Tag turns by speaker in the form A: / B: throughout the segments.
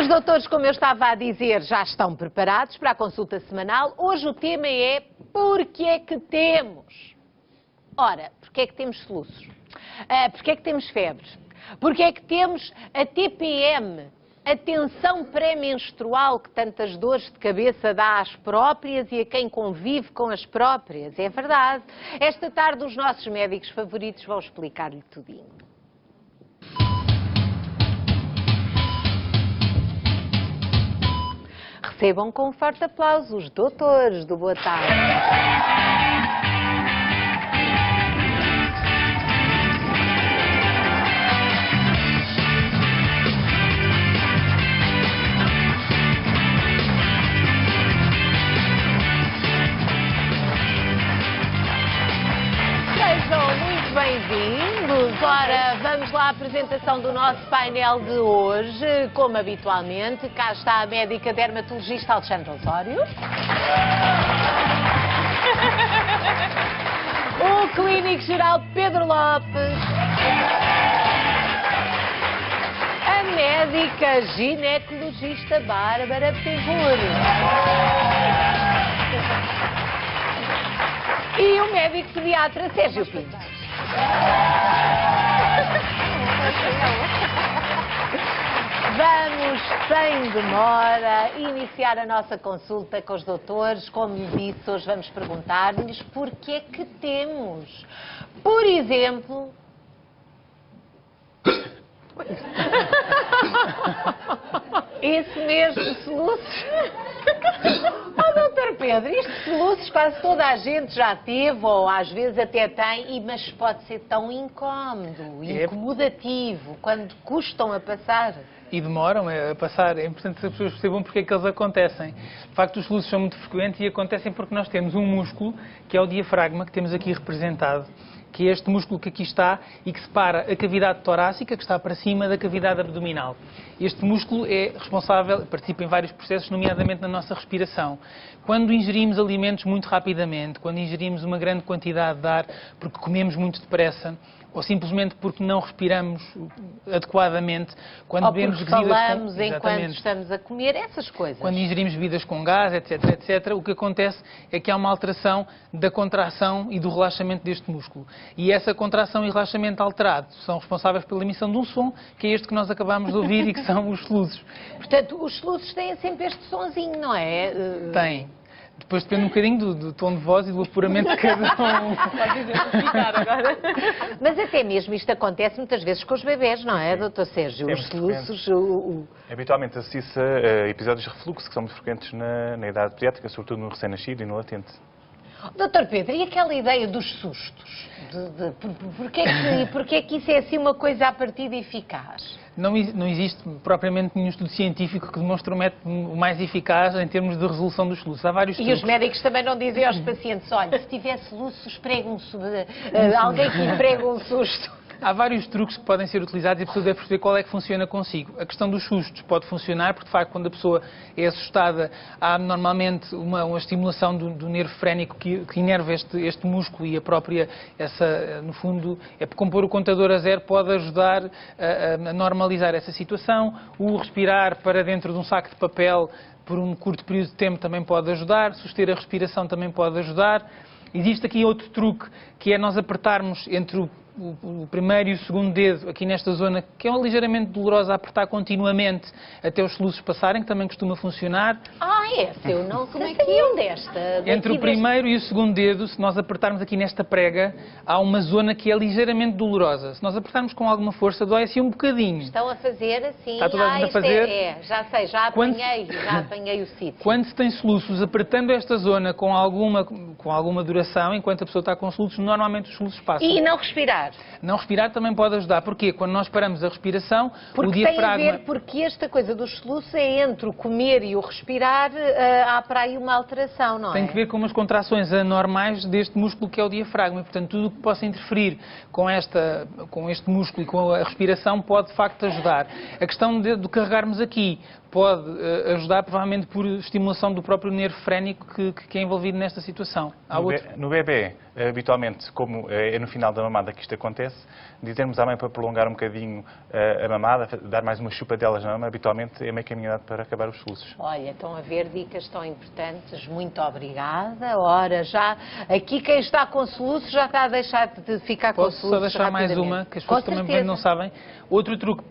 A: Os doutores, como eu estava a dizer, já estão preparados para a consulta semanal. Hoje o tema é porque é que temos? Ora, porque é que temos soluços? Porque é que temos febre? Porque é que temos a TPM, a tensão pré-menstrual que tantas dores de cabeça dá às próprias e a quem convive com as próprias? É verdade. Esta tarde os nossos médicos favoritos vão explicar-lhe tudinho. Recebam com um forte aplauso os doutores do Boa Tarde. Sejam muito bem-vindos. Ora, vamos lá à apresentação do nosso painel de hoje. Como habitualmente, cá está a médica dermatologista Alexandra Osório. O clínico geral Pedro Lopes. A médica ginecologista Bárbara Betancourt. E o médico pediatra Sérgio Pinto. Vamos, sem demora, iniciar a nossa consulta com os doutores. Como lhe disse, hoje vamos perguntar-lhes porque é que temos, por exemplo... Esse mesmo soluços. Oh, doutor Pedro, isto de soluços quase toda a gente já teve, ou às vezes até tem, mas pode ser tão incómodo, incomodativo, quando custam a passar.
B: E demoram a passar. É importante que as pessoas percebam porque é que eles acontecem. De facto, os soluços são muito frequentes e acontecem porque nós temos um músculo, que é o diafragma, que temos aqui representado, que é este músculo que aqui está e que separa a cavidade torácica, que está para cima, da cavidade abdominal. Este músculo é responsável, participa em vários processos, nomeadamente na nossa respiração. Quando ingerimos alimentos muito rapidamente, quando ingerimos uma grande quantidade de ar, porque comemos muito depressa, ou simplesmente porque não respiramos adequadamente, quando bebemos bebidas
A: falamos enquanto estamos a comer, essas coisas.
B: Quando ingerimos bebidas com gás, etc, etc, o que acontece é que há uma alteração da contração e do relaxamento deste músculo. E essa contração e relaxamento alterado são responsáveis pela emissão de um som, que é este que nós acabamos de ouvir e que são os soluços.
A: Portanto, os soluços têm sempre este sonzinho, não é?
B: Tem. Depois depende um bocadinho do tom de voz e do apuramento de cada um.
A: Pode dizer agora. Mas até mesmo isto acontece muitas vezes com os bebés, não é, doutor Sérgio? Os soluços...
C: Habitualmente associa-se a episódios de refluxo que são muito frequentes na idade pediátrica, sobretudo no recém-nascido e no latente.
A: Doutor Pedro, e aquela ideia dos sustos? Porquê é que isso é assim uma coisa à partida eficaz?
B: Não existe propriamente nenhum estudo científico que demonstre o método mais eficaz em termos de resolução dos soluços. Há vários
A: truques. E os médicos também não dizem aos pacientes, olha, se tiver soluços, pregue alguém que lhe pregue um susto.
B: Há vários truques que podem ser utilizados e a pessoa deve perceber qual é que funciona consigo. A questão dos sustos pode funcionar, porque de facto quando a pessoa é assustada há normalmente uma estimulação do nervo frénico que inerva este músculo e a própria, no fundo, compor o contador a zero pode ajudar a normalizar essa situação. O respirar para dentro de um saco de papel por um curto período de tempo também pode ajudar. Suster a respiração também pode ajudar. Existe aqui outro truque, que é nós apertarmos entre o primeiro e o segundo dedo, aqui nesta zona, que é ligeiramente dolorosa, a apertar continuamente até os soluços passarem, que também costuma funcionar.
A: Essa eu não sabiam desta.
B: Entre o primeiro e o segundo dedo, se nós apertarmos aqui nesta prega, há uma zona que é ligeiramente dolorosa. Se nós apertarmos com alguma força, dói assim um bocadinho.
A: Estão a fazer assim?
B: Está toda a gente a fazer?
A: Já sei, já apanhei o sítio.
B: Quando se tem soluços, apertando esta zona com alguma duração, enquanto a pessoa está com soluços, normalmente os soluços passam.
A: E não respirar?
B: Não respirar também pode ajudar. Porquê? Quando nós paramos a respiração, o diafragma...
A: Tem a ver, porque esta coisa dos soluços é entre o comer e o respirar, há para aí uma alteração, não é?
B: Tem que ver com umas contrações anormais deste músculo que é o diafragma. E, portanto, tudo o que possa interferir com este músculo e com a respiração pode, de facto, ajudar. A questão de carregarmos aqui pode ajudar, provavelmente, por estimulação do próprio nervo frénico que é envolvido nesta situação.
C: No bebê, habitualmente, como é no final da mamada que isto acontece, dizermos à mãe para prolongar um bocadinho a mamada, dar mais umas chupadelas na mama, habitualmente é meio caminhado para acabar os soluços.
A: Olha, estão a ver dicas tão importantes, muito obrigada. Ora, já aqui quem está com soluço já está a deixar de ficar com
B: Posso
A: soluço.
B: só deixar mais
A: rapidamente.
B: uma, que as pessoas
A: Com
B: também
A: certeza.
B: não sabem. Outro truque que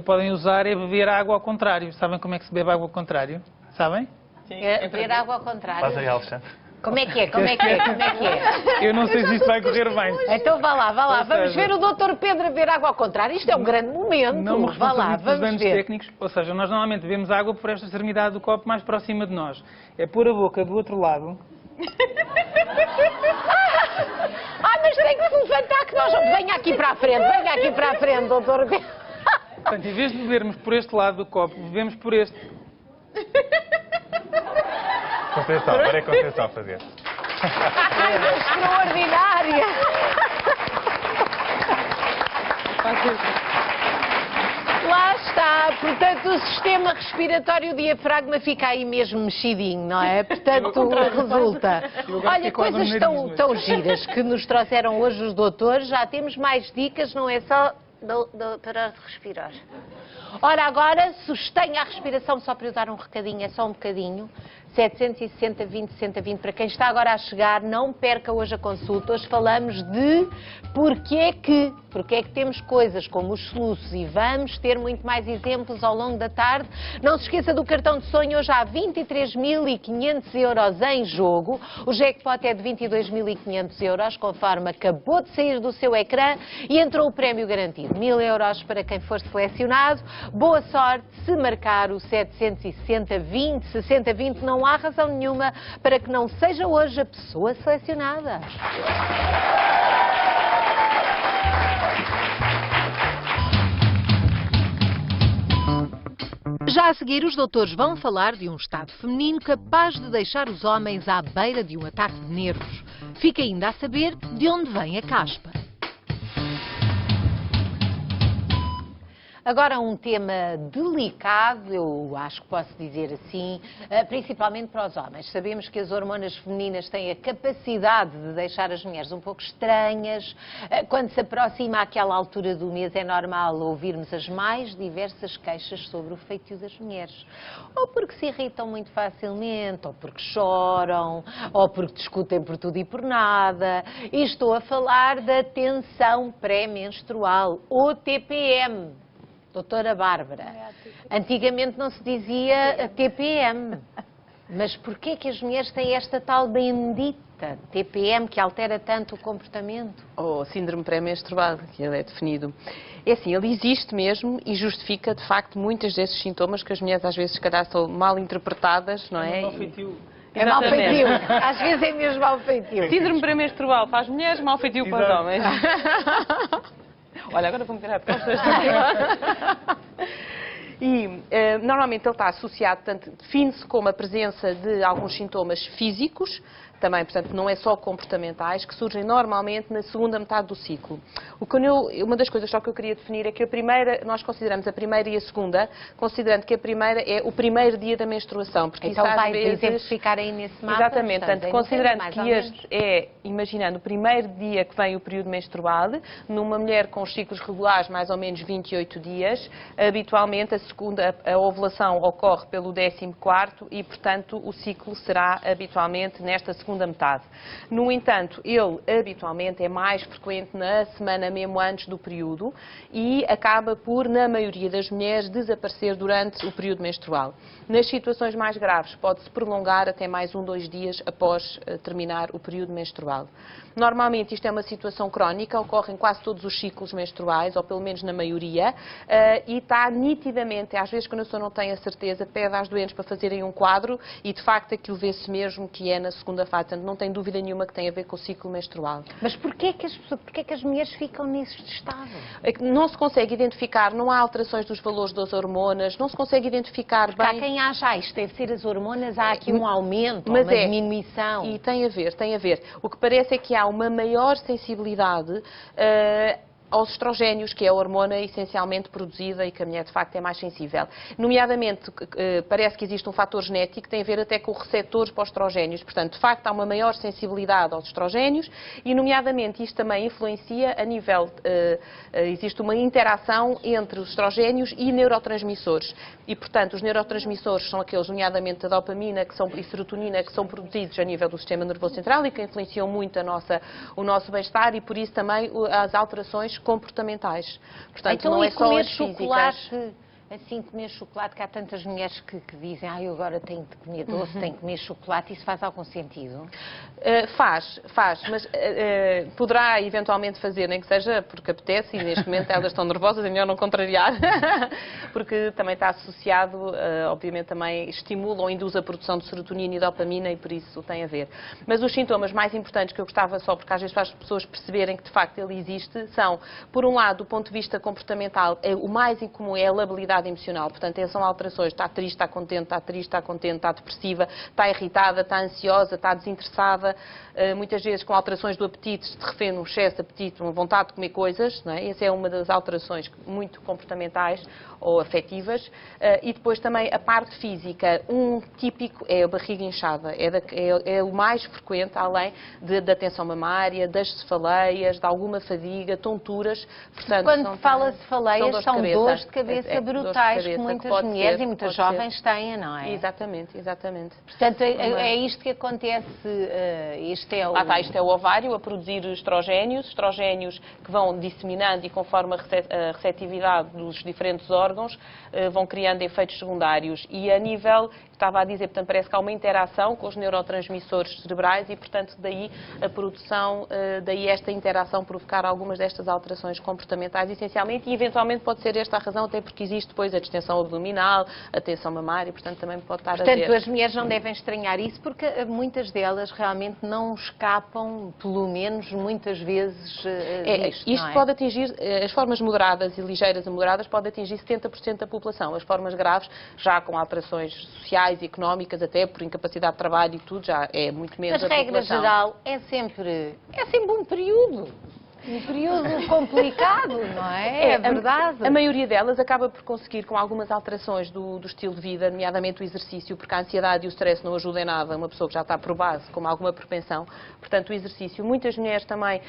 B: podem usar é beber água ao contrário. Sabem como é que se bebe água ao contrário? Sabem?
A: É beber água ao contrário.
C: Faz aí, Alexandre.
A: Como é que é? Como é que é? Como é que é?
B: Eu não sei se isto vai correr bem.
A: Então vá lá, vá lá.
B: Ou
A: Vamos
B: seja,
A: ver o Dr. Pedro a beber água ao contrário. Isto é um grande momento.
B: Não me
A: Vá lá,
B: responsabilizo pelos
A: vamos
B: danos
A: ver.
B: técnicos. Ou seja, nós normalmente bebemos água por esta extremidade do copo mais próxima de nós. É pôr a boca do outro lado.
A: Mas tem que se levantar que nós... Venha aqui para a frente, doutor Pedro.
B: Portanto, em vez de bebermos por este lado do copo, bebemos por este.
C: Contenção, agora é contenção a fazer.
A: Ai, extraordinária. Lá está, portanto o sistema respiratório, o diafragma fica aí mesmo mexidinho, não é? Portanto resulta. Olha, coisas tão giras que nos trouxeram hoje os doutores, já temos mais dicas, não é só para respirar. Ora, agora, sustém a respiração, só para eu dar um recadinho, é só um bocadinho. 760 20 60 20. Para quem está agora a chegar, não perca hoje a consulta. Hoje falamos de porque é que temos coisas como os soluços e vamos ter muito mais exemplos ao longo da tarde. Não se esqueça do cartão de sonho, hoje há 23.500 euros em jogo. O jackpot é de 22.500 euros, conforme acabou de sair do seu ecrã e entrou o prémio garantido. 1.000 euros para quem for selecionado. Boa sorte se marcar o 760 20 60 20. Não há razão nenhuma para que não seja hoje a pessoa selecionada. Já a seguir, os doutores vão falar de um estado feminino capaz de deixar os homens à beira de um ataque de nervos. Fica ainda a saber de onde vem a caspa. Agora um tema delicado, eu acho que posso dizer assim, principalmente para os homens. Sabemos que as hormonas femininas têm a capacidade de deixar as mulheres um pouco estranhas. Quando se aproxima àquela altura do mês é normal ouvirmos as mais diversas queixas sobre o feitio das mulheres. Ou porque se irritam muito facilmente, ou porque choram, ou porque discutem por tudo e por nada. E estou a falar da tensão pré-menstrual, ou TPM. Doutora Bárbara, antigamente não se dizia TPM, mas porquê que as mulheres têm esta tal bendita TPM que altera tanto o comportamento?
D: Ou síndrome pré-menstrual, que ele é definido. É assim, ele existe mesmo e justifica, de facto, muitos desses sintomas que as mulheres às vezes, se calhar, são mal interpretadas, não é?
A: É mau feitio, às vezes é mesmo mau feitio.
D: Síndrome pré-menstrual para as mulheres, mau feitio para os homens. Olha, agora vou-me virar de costas. E normalmente ele está associado, portanto, define-se como a presença de alguns sintomas físicos, também, portanto, não é só comportamentais, que surgem normalmente na segunda metade do ciclo. Uma das coisas só que eu queria definir é que a primeira, nós consideramos a primeira e a segunda, considerando que a primeira é o primeiro dia da menstruação. Porque
A: então
D: isso,
A: vai
D: às vezes,
A: exemplificar aí nesse mapa.
D: Exatamente, portanto, considerando que este
A: menos.
D: é, imaginando, o primeiro dia que vem o período menstrual, numa mulher com os ciclos regulares mais ou menos 28 dias, habitualmente a ovulação ocorre pelo 14º e, portanto, o ciclo será habitualmente nesta segunda metade. No entanto, ele habitualmente é mais frequente na semana mesmo antes do período e acaba por, na maioria das mulheres, desaparecer durante o período menstrual. Nas situações mais graves, pode-se prolongar até mais 1-2 dias após terminar o período menstrual. Normalmente isto é uma situação crónica, ocorre em quase todos os ciclos menstruais, ou pelo menos na maioria, e está nitidamente, às vezes quando a pessoa não tem a certeza, pede às doentes para fazerem um quadro e de facto aquilo vê-se mesmo que é na segunda fase, portanto não tem dúvida nenhuma que tem a ver com o ciclo menstrual.
A: Mas porquê que as mulheres ficam nesse estado?
D: Não se consegue identificar, não há alterações dos valores das hormonas, não se consegue identificar
A: porque
D: bem...
A: Há quem acha, isto deve ser as hormonas, há aqui um aumento,
D: mas
A: uma diminuição.
D: E tem a ver. O que parece é que há uma maior sensibilidade aos estrogénios, que é a hormona essencialmente produzida e que a mulher de facto é mais sensível. Nomeadamente, parece que existe um fator genético que tem a ver até com receptores para os estrogénios. Portanto, de facto, há uma maior sensibilidade aos estrogénios e, nomeadamente, isto também influencia a nível... existe uma interação entre os estrogénios e neurotransmissores. E, portanto, os neurotransmissores são aqueles, nomeadamente a dopamina e serotonina, que são produzidos a nível do sistema nervoso central e que influenciam muito o nosso bem-estar e, por isso, também as alterações comportamentais. Portanto,
A: então,
D: não é só
A: comer
D: as físicas.
A: chocolate, assim, comer chocolate, que há tantas mulheres que dizem, eu agora tenho de comer doce, tenho que comer chocolate, isso faz algum sentido?
D: Faz, mas poderá eventualmente fazer, nem que seja porque apetece, e neste momento elas estão nervosas, é melhor não contrariar, porque também está associado, obviamente também estimula ou induz a produção de serotonina e dopamina e por isso tem a ver. Mas os sintomas mais importantes que eu gostava só, porque às vezes para as pessoas perceberem que de facto ele existe, são, por um lado, do ponto de vista comportamental, o mais incomum é a labilidade emocional, portanto, são alterações, está triste, está contente, está depressiva, está irritada, está ansiosa, está desinteressada, muitas vezes com alterações do apetite, se de repente um excesso de apetite, uma vontade de comer coisas, não é? Essa é uma das alterações muito comportamentais ou afetivas, e depois também a parte física, um típico é a barriga inchada, é o mais frequente, além da tensão mamária, das cefaleias, de alguma fadiga, tonturas, portanto...
A: Quando fala cefaleias, são dores de cabeça brutais que muitas mulheres e muitas jovens têm, não é?
D: Exatamente.
A: Portanto, é isto que acontece, isto é
D: o ovário a produzir estrogénios que vão disseminando e conforme a receptividade dos diferentes órgãos vão criando efeitos secundários. E a nível, estava a dizer, portanto, parece que há uma interação com os neurotransmissores cerebrais e, portanto, daí a produção, daí esta interação provocar algumas destas alterações comportamentais, essencialmente, e eventualmente pode ser esta a razão, até porque existe depois a distensão abdominal, a tensão mamária, portanto, também pode estar a ver.
A: Portanto, as mulheres não devem estranhar isso, porque muitas delas realmente não escapam, pelo menos, muitas vezes, disto,
D: isto
A: não é?
D: pode atingir, as formas moderadas e ligeiras a moderadas, pode atingir 70% da população. As formas graves, já com alterações sociais e económicas, até por incapacidade de trabalho e tudo, já é muito menos
A: Mas,
D: a
A: regra
D: população.
A: geral, é sempre um período. Um período complicado, não é? É verdade.
D: A maioria delas acaba por conseguir, com algumas alterações do estilo de vida, nomeadamente o exercício, porque a ansiedade e o stress não ajudam em nada, uma pessoa que já está por base, com alguma propensão. Portanto, o exercício. Muitas mulheres também,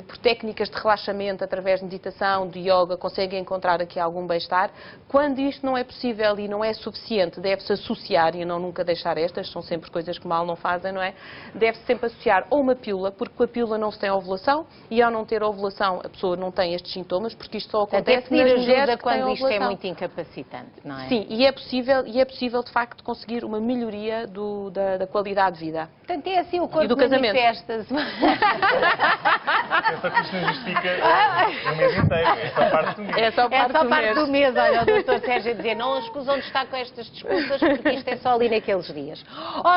D: por técnicas de relaxamento, através de meditação, de yoga, conseguem encontrar aqui algum bem-estar. Quando isto não é possível e não é suficiente, deve-se associar, e não nunca deixar estas, são sempre coisas que mal não fazem, não é? Deve-se sempre associar a uma pílula, porque com a pílula não se tem ovulação, e ao não ter ovulação a pessoa não tem estes sintomas, porque isto só acontece nas mulheres que têm
A: quando isto
D: ovulação.
A: é muito incapacitante, não é?
D: Sim, e é possível de facto conseguir uma melhoria da qualidade de vida.
A: Portanto, é assim o corpo
D: do casamento.
A: manifesta-se.
C: Pensa que isto não justifica o mês inteiro, é só parte do mês.
D: É só parte
A: do mês. Olha, o Dr. Sérgio a dizer, não escusam de estar com estas desculpas, porque isto é só ali naqueles dias.